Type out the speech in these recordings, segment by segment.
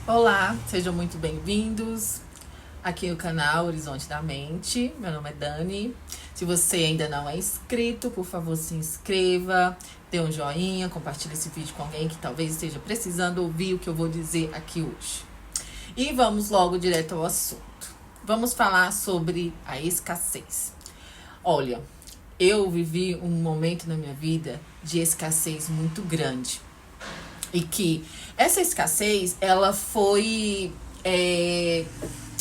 Olá, sejam muito bem-vindos aqui no canal Horizonte da Mente. Meu nome é Dani. Se você ainda não é inscrito, por favor, se inscreva, dê um joinha, compartilhe esse vídeo com alguém que talvez esteja precisando ouvir o que eu vou dizer aqui hoje. E vamos logo direto ao assunto. Vamos falar sobre a escassez. Olha, eu vivi um momento na minha vida de escassez muito grande. E que essa escassez, ela foi,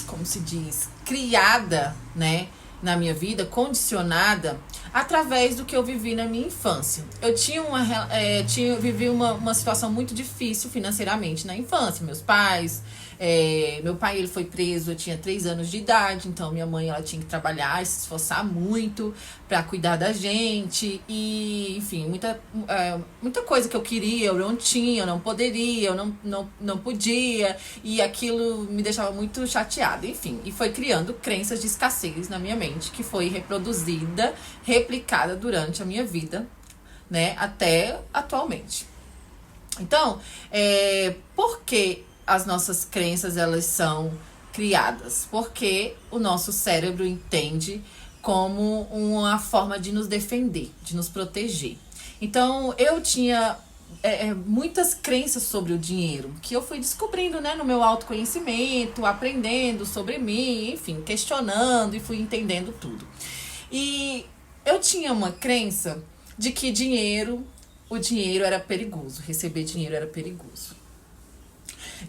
como se diz, criada, né, na minha vida, condicionada através do que eu vivi na minha infância. Eu vivi uma situação muito difícil financeiramente na infância. Meu pai ele foi preso, eu tinha 3 anos de idade, então minha mãe ela tinha que trabalhar e se esforçar muito para cuidar da gente e, enfim, muita coisa que eu queria, eu não tinha, eu não poderia, eu não podia e aquilo me deixava muito chateada, enfim, e foi criando crenças de escassez na minha mente que foi replicada durante a minha vida, né, até atualmente. Então, por que as nossas crenças elas são criadas? Porque o nosso cérebro entende como uma forma de nos defender, de nos proteger. Então, eu tinha muitas crenças sobre o dinheiro, que eu fui descobrindo, né, no meu autoconhecimento, aprendendo sobre mim, enfim, questionando e fui entendendo tudo. E eu tinha uma crença de que o dinheiro era perigoso, receber dinheiro era perigoso.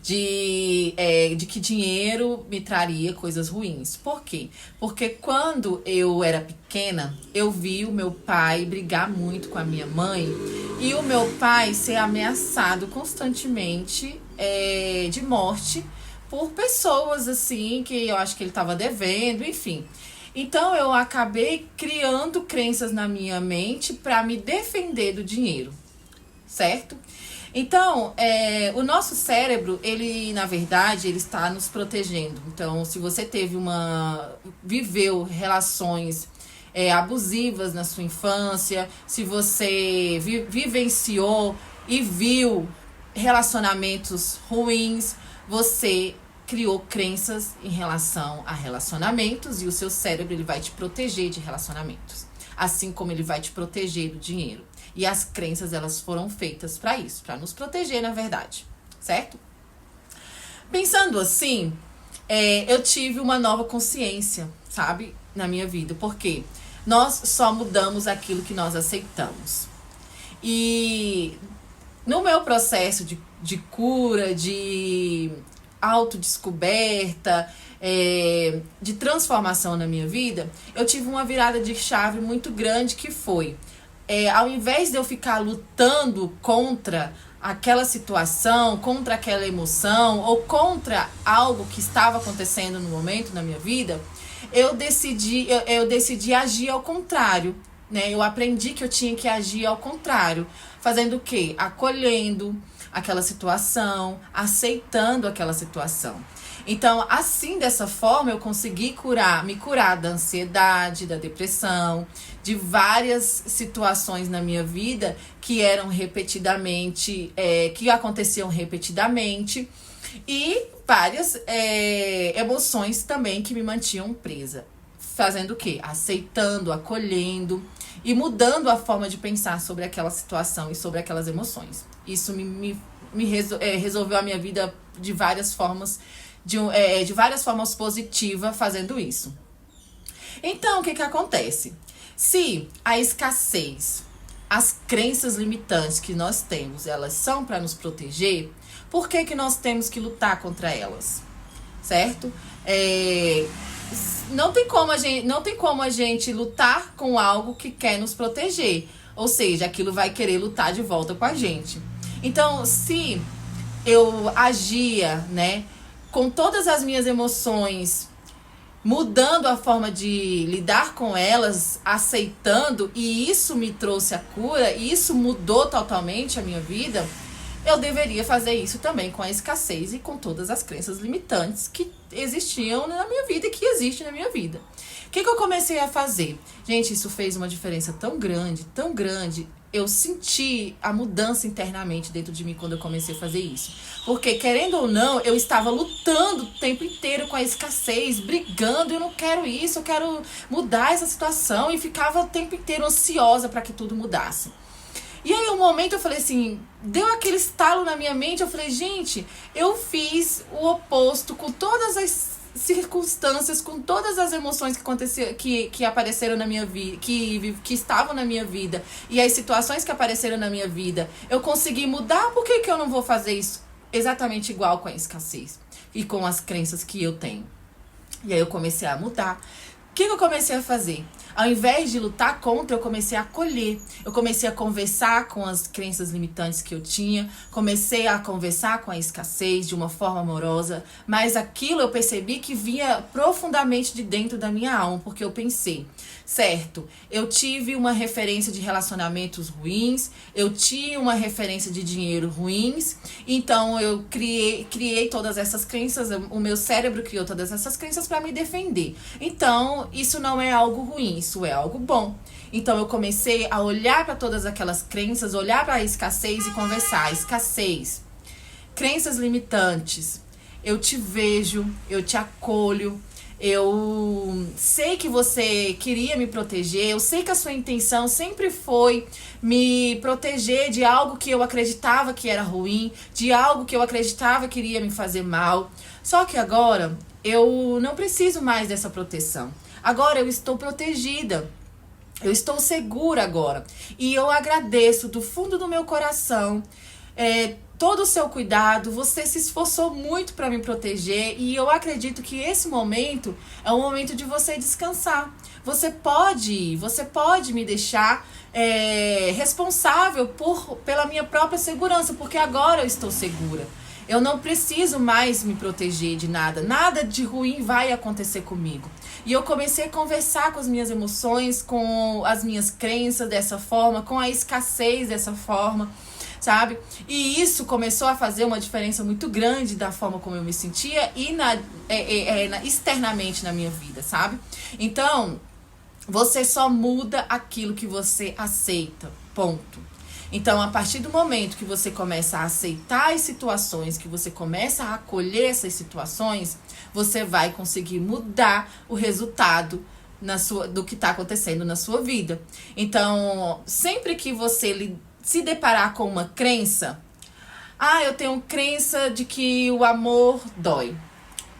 De que dinheiro me traria coisas ruins. Por quê? Porque quando eu era pequena, eu vi o meu pai brigar muito com a minha mãe e o meu pai ser ameaçado constantemente de morte por pessoas assim que eu acho que ele estava devendo, enfim. Então eu acabei criando crenças na minha mente para me defender do dinheiro, certo? Então, o nosso cérebro, ele, na verdade, ele está nos protegendo. Então, se você viveu relações abusivas na sua infância, se você vivenciou e viu relacionamentos ruins, você criou crenças em relação a relacionamentos e o seu cérebro ele vai te proteger de relacionamentos, assim como ele vai te proteger do dinheiro. E as crenças, elas foram feitas para isso, para nos proteger, na verdade, certo? Pensando assim, eu tive uma nova consciência, sabe, na minha vida, porque nós só mudamos aquilo que nós aceitamos. E no meu processo de cura, de autodescoberta, de transformação na minha vida, eu tive uma virada de chave muito grande que foi... ao invés de eu ficar lutando contra aquela situação, contra aquela emoção ou contra algo que estava acontecendo no momento na minha vida, eu decidi agir ao contrário, né? Eu aprendi que eu tinha que agir ao contrário, fazendo o quê? Acolhendo aquela situação, aceitando aquela situação. Então, assim, dessa forma, eu consegui me curar da ansiedade, da depressão, de várias situações na minha vida que eram que aconteciam repetidamente e várias emoções também que me mantinham presa. Fazendo o quê? Aceitando, acolhendo e mudando a forma de pensar sobre aquela situação e sobre aquelas emoções. Isso resolveu a minha vida de várias formas, de várias formas positivas fazendo isso. Então, o que acontece? Se a escassez, as crenças limitantes que nós temos, elas são para nos proteger, por que nós temos que lutar contra elas? Certo? Não tem como a gente lutar com algo que quer nos proteger. Ou seja, aquilo vai querer lutar de volta com a gente. Então, se eu agia, né, com todas as minhas emoções, mudando a forma de lidar com elas, aceitando, e isso me trouxe a cura, e isso mudou totalmente a minha vida, eu deveria fazer isso também com a escassez e com todas as crenças limitantes que existiam na minha vida e que existem na minha vida. O que eu comecei a fazer? Gente, isso fez uma diferença tão grande, eu senti a mudança internamente dentro de mim quando eu comecei a fazer isso. Porque, querendo ou não, eu estava lutando o tempo inteiro com a escassez, brigando, eu não quero isso, eu quero mudar essa situação, e ficava o tempo inteiro ansiosa para que tudo mudasse. E aí, um momento eu falei assim, deu aquele estalo na minha mente, eu falei, gente, eu fiz o oposto com todas as circunstâncias, com todas as emoções que apareceram na minha vida, que estavam na minha vida, e as situações que apareceram na minha vida, eu consegui mudar. Por que eu não vou fazer isso exatamente igual com a escassez e com as crenças que eu tenho? E aí eu comecei a mudar. O que eu comecei a fazer? Ao invés de lutar contra, eu comecei a acolher. Eu comecei a conversar com as crenças limitantes que eu tinha. Comecei a conversar com a escassez de uma forma amorosa. Mas aquilo eu percebi que vinha profundamente de dentro da minha alma. Porque eu pensei, certo, eu tive uma referência de relacionamentos ruins. Eu tinha uma referência de dinheiro ruins. Então eu criei todas essas crenças. O meu cérebro criou todas essas crenças para me defender. Então isso não é algo ruim. Isso é algo bom. Então eu comecei a olhar para todas aquelas crenças, olhar para a escassez e conversar. Escassez, crenças limitantes. Eu te vejo, eu te acolho. Eu sei que você queria me proteger. Eu sei que a sua intenção sempre foi me proteger de algo que eu acreditava que era ruim, de algo que eu acreditava que iria me fazer mal. Só que agora eu não preciso mais dessa proteção. Agora eu estou protegida, eu estou segura agora. E eu agradeço do fundo do meu coração todo o seu cuidado. Você se esforçou muito para me proteger, e eu acredito que esse momento é o momento de você descansar. Você pode me deixar responsável pela minha própria segurança, porque agora eu estou segura. Eu não preciso mais me proteger de nada. Nada de ruim vai acontecer comigo. E eu comecei a conversar com as minhas emoções, com as minhas crenças dessa forma, com a escassez dessa forma, sabe? E isso começou a fazer uma diferença muito grande da forma como eu me sentia e externamente na minha vida, sabe? Então, você só muda aquilo que você aceita. Ponto. Então, a partir do momento que você começa a aceitar as situações, que você começa a acolher essas situações, você vai conseguir mudar o resultado do que está acontecendo na sua vida. Então, sempre que você se deparar com uma crença, eu tenho crença de que o amor dói.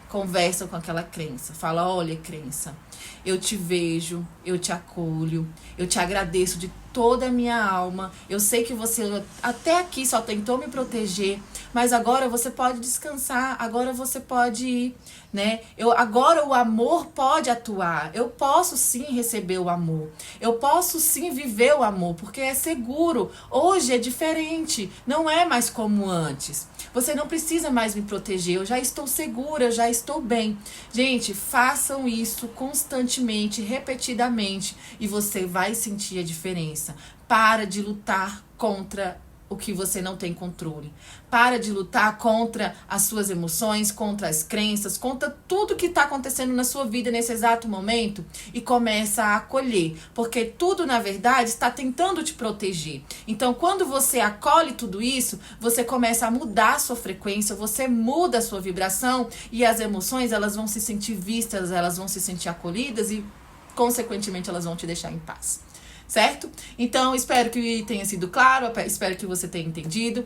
Conversa com aquela crença. Fala, olha, crença, eu te vejo, eu te acolho, eu te agradeço de toda a minha alma. Eu sei que você até aqui só tentou me proteger, mas agora você pode descansar, agora você pode ir, né? Agora o amor pode atuar. Eu posso sim receber o amor. Eu posso sim viver o amor, porque é seguro. Hoje é diferente, não é mais como antes. Você não precisa mais me proteger, eu já estou segura, eu já estou bem. Gente, façam isso constantemente, repetidamente, e você vai sentir a diferença. Para de lutar contra o que você não tem controle. Para de lutar contra as suas emoções, contra as crenças, contra tudo que está acontecendo na sua vida nesse exato momento, e começa a acolher, porque tudo, na verdade, está tentando te proteger. Então, quando você acolhe tudo isso, você começa a mudar a sua frequência, você muda a sua vibração, e as emoções, elas vão se sentir vistas, elas vão se sentir acolhidas e, consequentemente, elas vão te deixar em paz. Certo? Então, espero que tenha sido claro, espero que você tenha entendido.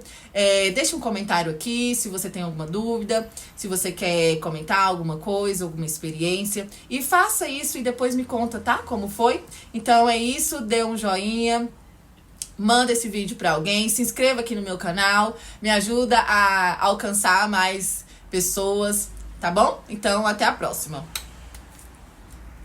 Deixa um comentário aqui se você tem alguma dúvida, se você quer comentar alguma coisa, alguma experiência. E faça isso e depois me conta, tá? Como foi? Então é isso, dê um joinha, manda esse vídeo pra alguém, se inscreva aqui no meu canal, me ajuda a alcançar mais pessoas, tá bom? Então, até a próxima.